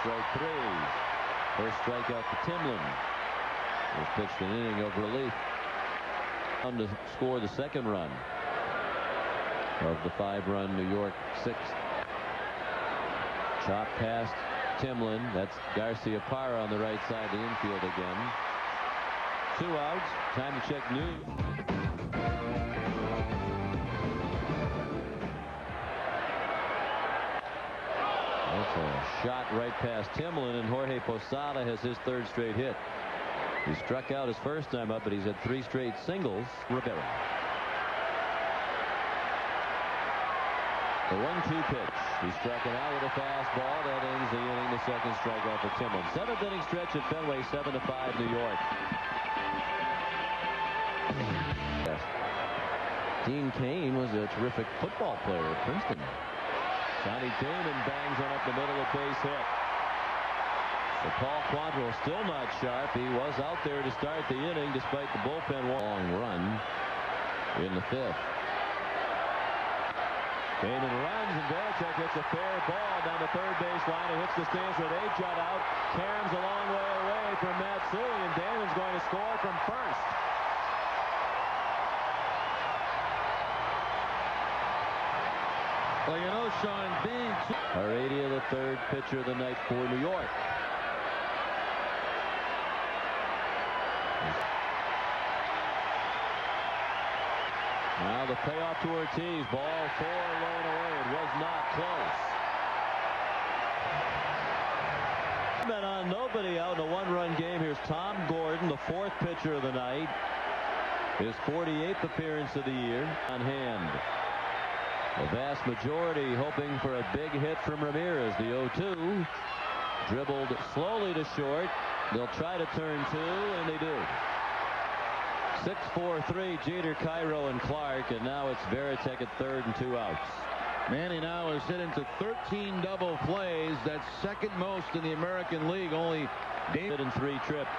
strike 3. First strikeout for Timlin. He's pitched an inning of relief. On to score the second run of the 5-run New York 6th. Chop past Timlin. That's Garcia Parra on the right side of the infield again. 2 outs. Time to check news. That's a shot right past Timlin, and Jorge Posada has his 3rd straight hit. He struck out his first time up, but he's had 3 straight singles. Rivera. The 1-2 pitch. He struck it out with a fastball. That ends the inning. The second strikeout for Timlin. 7th inning stretch at Fenway. 7-5 New York. Yes. Dean Cain was a terrific football player at Princeton. Johnny Damon bangs one up the middle of base hit. So Paul Quantrill still not sharp. He was out there to start the inning despite the bullpen long run in the 5th. Damon runs, and Varitek hits a fair ball down the third base line. It hits the stands with 8 shut out. Cairns a long way away from Matsui, and Damon's going to score from first. Well, you know, Sean, being Heredia, the 3rd pitcher of the night for New York. Now the payoff to Ortiz. Ball 4 low and away. It was not close. Been on nobody out in a 1-run game. Here's Tom Gordon, the 4th pitcher of the night. His 48th appearance of the year on hand. The vast majority hoping for a big hit from Ramirez. The 0-2 dribbled slowly to short. They'll try to turn 2, and they do. 6-4-3, Jeter, Cairo, and Clark, and now it's Varitek at 3rd and 2 outs. Manny now is hit into 13 double plays. That's 2nd most in the American League. Only David in 3 trips.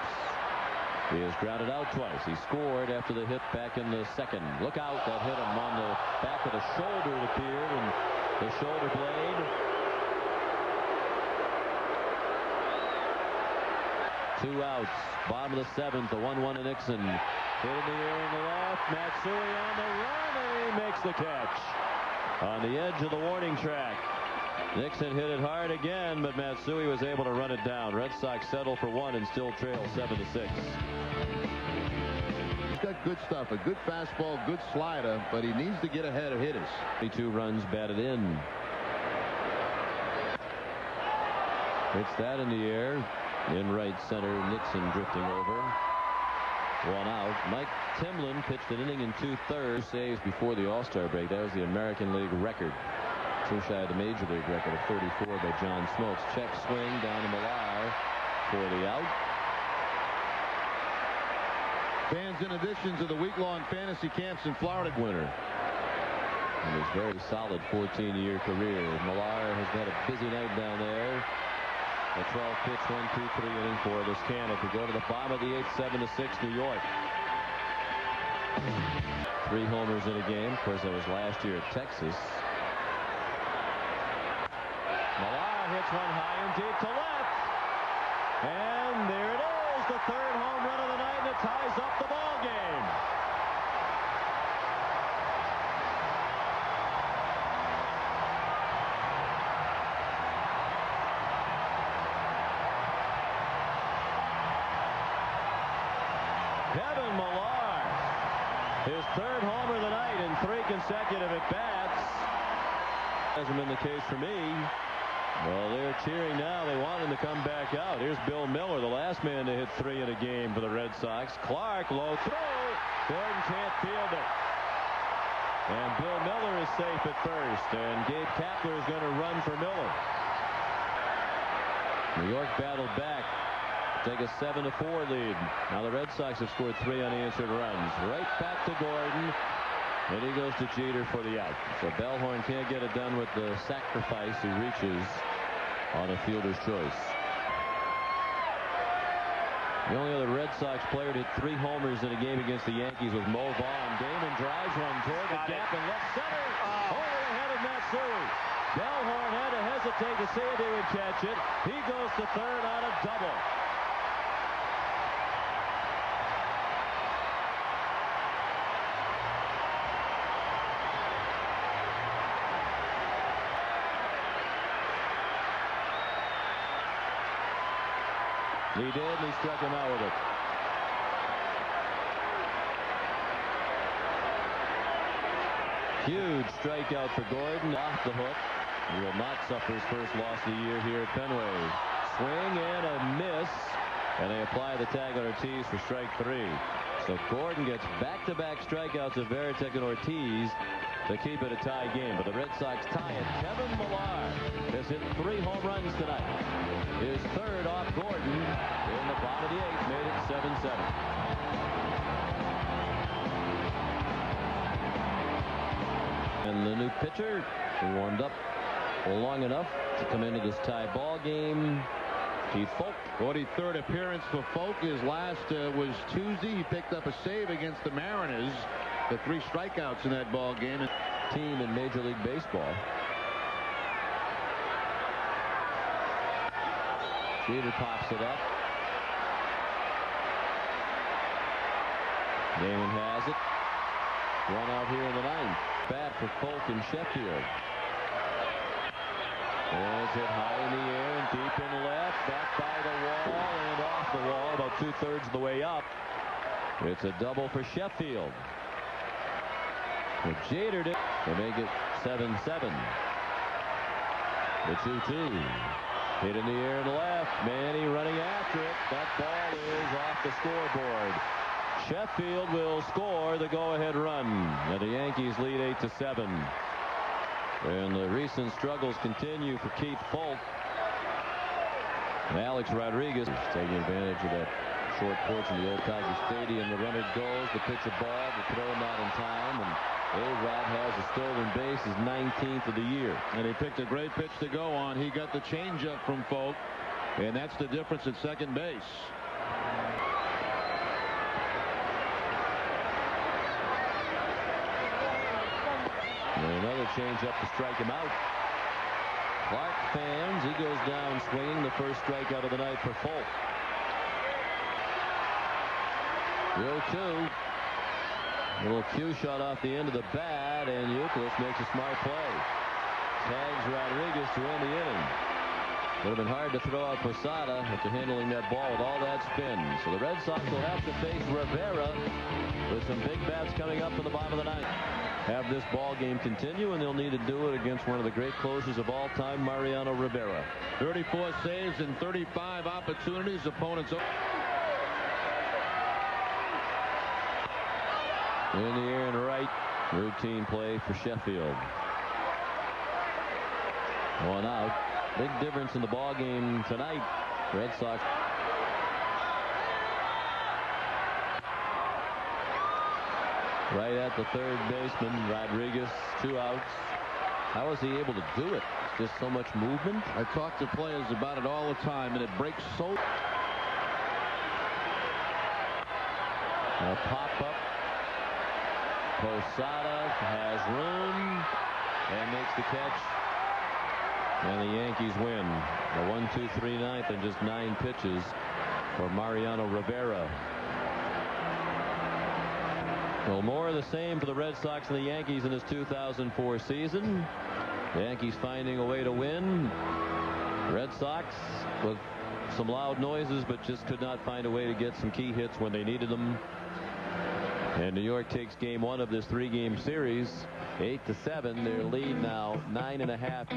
He has grounded out twice. He scored after the hit back in the 2nd. Look out, that hit him on the back of the shoulder, it appeared, and the shoulder blade. 2 outs. Bottom of the 7th, the 1-1 to Nixon. Hit in the air in the left. Matsui on the run, and he makes the catch. On the edge of the warning track. Nixon hit it hard again, but Matsui was able to run it down. Red Sox settle for 1 and still trail 7-6. He's got good stuff, a good fastball, good slider, but he needs to get ahead of hitters. 22 runs batted in. Hits that in the air. In right center, Nixon drifting over. 1 out. Mike Timlin pitched an inning in 2/3. Saves before the All-Star break. That was the American League record. 2 shy of the Major League record of 34 by John Smoltz. Check swing down to Millar for the out. Fans, in addition to the week-long fantasy camps in Florida, Winner. And his very solid 14-year career. Millar has had a busy night down there. A 12-pitch, 1-2-3 inning for this Cannon. We go to the bottom of the 8th, 7-6 New York. 3 homers in a game. Of course, that was last year at Texas. Millar hits one high and deep to left. And there it is, the 3rd home run of the night, and it ties up the ball game. Kevin Millar, his 3rd homer of the night in 3 consecutive at-bats. Hasn't been the case for me. Well, they're cheering now. They want him to come back out. Here's Bill Miller, the last man to hit 3 in a game for the Red Sox. Clark, low throw. Gordon can't field it. And Bill Miller is safe at first. And Gabe Kapler is going to run for Miller. New York battled back. Take a 7-4 lead. Now the Red Sox have scored 3 unanswered runs. Right back to Gordon. And he goes to Jeter for the out. So Bellhorn can't get it done with the sacrifice. He reaches on a fielder's choice. The only other Red Sox player to hit 3 homers in a game against the Yankees was Mo Vaughn. Damon drives one toward the gap in left center. Over the head of Matsui. Bellhorn had to hesitate. to take to see if he would catch it. He goes to third on a double. He did, and he struck him out with it. Huge strikeout for Gordon. Off the hook. He will not suffer his first loss of the year here at Fenway. Swing and a miss. And they apply the tag on Ortiz for strike 3. So Gordon gets back-to-back strikeouts of Varitek and Ortiz to keep it a tie game. But the Red Sox tie it. Kevin Millar has hit 3 home runs tonight. His third off Gordon in the bottom of the 8th, made it 7-7. And the new pitcher warmed up long enough to come into this tie ball game. Keith Folk. 43rd appearance for Folk. His last was Tuesday. He picked up a save against the Mariners. The 3 strikeouts in that ball game. Team in Major League Baseball. Jeter pops it up. Damon has it. 1 out here in the 9th. Bat for Folk in Sheffield. There's it high in the air and deep in the left. Back by the wall and off the wall about 2/3 of the way up. It's a double for Sheffield. But Jeter did to make it 7-7. The 2-2. Hit in the air to left. Manny running after it. That ball is off the scoreboard. Sheffield will score the go-ahead run. And the Yankees lead 8-7. And the recent struggles continue for Keith Folk. And Alex Rodriguez is taking advantage of that short porch in the old Tiger Stadium. The runner goes, the pitch a ball, the throw not in time, and A-Rod has a stolen base, his 19th of the year. And he picked a great pitch to go on. He got the changeup from Folk, and that's the difference at second base. And another changeup to strike him out. Clark fans, he goes down swinging, the first strikeout of the night for Folk. 0-2. Little cue shot off the end of the bat, and Euclid makes a smart play. Tags Rodriguez to end the inning. Would have been hard to throw out Posada after handling that ball with all that spin. So the Red Sox will have to face Rivera with some big bats coming up in the bottom of the 9th. Have this ball game continue, and they'll need to do it against one of the great closers of all time, Mariano Rivera. 34 saves and 35 opportunities. Opponents in the air and right. Routine play for Sheffield. 1 out. Big difference in the ball game tonight. Red Sox. Right at the third baseman, Rodriguez, 2 outs. How is he able to do it? It's just so much movement. I talk to players about it all the time, and it breaks so. A pop-up. Posada has room and makes the catch. And the Yankees win. The 1-2-3 ninth and just 9 pitches for Mariano Rivera. Well, more of the same for the Red Sox and the Yankees in this 2004 season. The Yankees finding a way to win. Red Sox with some loud noises, but just could not find a way to get some key hits when they needed them. And New York takes game 1 of this 3-game series, 8-7. Their lead now 9.5.